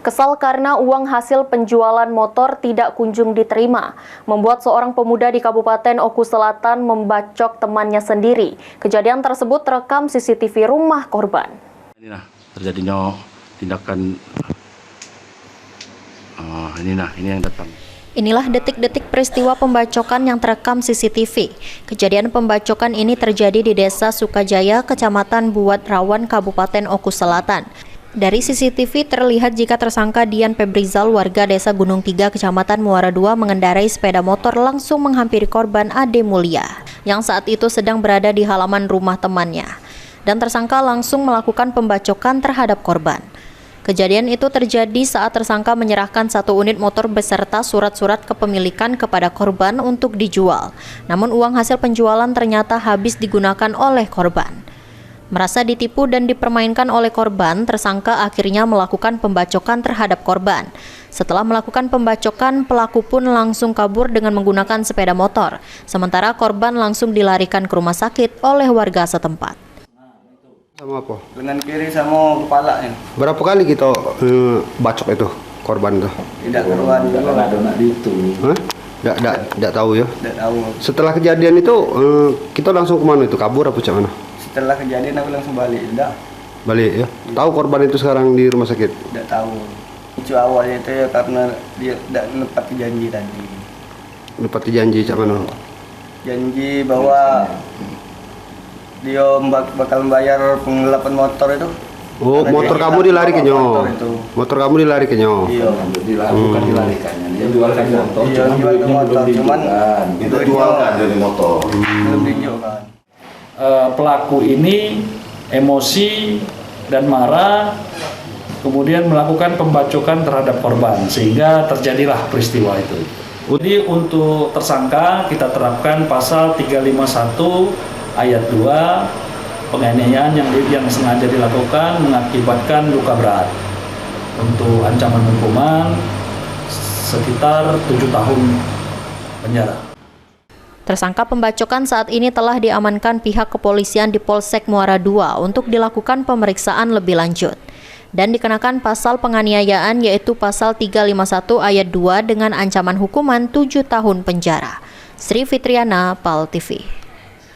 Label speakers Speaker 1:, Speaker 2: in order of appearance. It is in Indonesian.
Speaker 1: Kesal karena uang hasil penjualan motor tidak kunjung diterima, membuat seorang pemuda di Kabupaten Oku Selatan membacok temannya sendiri. Kejadian tersebut terekam CCTV rumah korban.
Speaker 2: Inilah terjadinya tindakan ini yang datang.
Speaker 1: Inilah detik-detik peristiwa pembacokan yang terekam CCTV. Kejadian pembacokan ini terjadi di Desa Sukajaya, Kecamatan Buat Rawan, Kabupaten Oku Selatan. Dari CCTV terlihat jika tersangka Dian Febrizal warga Desa Gunung 3 Kecamatan Muara II mengendarai sepeda motor langsung menghampiri korban Ade Mulia yang saat itu sedang berada di halaman rumah temannya, dan tersangka langsung melakukan pembacokan terhadap korban. Kejadian itu terjadi saat tersangka menyerahkan satu unit motor beserta surat-surat kepemilikan kepada korban untuk dijual. Namun uang hasil penjualan ternyata habis digunakan oleh korban. Merasa ditipu dan dipermainkan oleh korban, tersangka akhirnya melakukan pembacokan terhadap korban. Setelah melakukan pembacokan, pelaku pun langsung kabur dengan menggunakan sepeda motor. Sementara korban langsung dilarikan ke rumah sakit oleh warga setempat.
Speaker 3: Sama apa?
Speaker 4: Dengan kiri sama kepala ya.
Speaker 3: Berapa kali kita bacok itu korban itu?
Speaker 4: Tidak keruan juga.
Speaker 5: Ada nak itu.
Speaker 3: Hah? Tidak tahu ya.
Speaker 4: Tidak tahu.
Speaker 3: Setelah kejadian itu kita langsung kemana itu? Kabur apa cak mana?
Speaker 4: Setelah kejadian aku langsung balik. Tidak.
Speaker 3: Balik ya. Tahu korban itu sekarang di rumah sakit?
Speaker 4: Tidak tahu. Itu awalnya itu ya karena dia tidak menepati janji tadi.
Speaker 3: Menepati janji cak mana?
Speaker 4: Janji bahwa dia bakal membayar penggelapan motor itu.
Speaker 3: Oh,
Speaker 4: karena
Speaker 3: motor
Speaker 4: dia
Speaker 3: kamu dilari ke nyo.
Speaker 4: Motor
Speaker 3: Kamu dilari ke nyo.
Speaker 4: Iya.
Speaker 5: Bukan dilarikannya. Dia jualkan motor.
Speaker 4: Iya, jual ke motor. Cuman
Speaker 5: kita jualkan dari motor.
Speaker 4: belum dijualkan.
Speaker 6: Pelaku ini emosi dan marah, kemudian melakukan pembacokan terhadap korban sehingga terjadilah peristiwa itu. Jadi untuk tersangka kita terapkan pasal 351 ayat 2 penganiayaan yang sengaja dilakukan mengakibatkan luka berat. Untuk ancaman hukuman sekitar 7 tahun penjara.
Speaker 1: Tersangka pembacokan saat ini telah diamankan pihak kepolisian di Polsek Muara II untuk dilakukan pemeriksaan lebih lanjut dan dikenakan pasal penganiayaan yaitu pasal 351 ayat 2 dengan ancaman hukuman 7 tahun penjara. Sri Fitriana, PAL TV.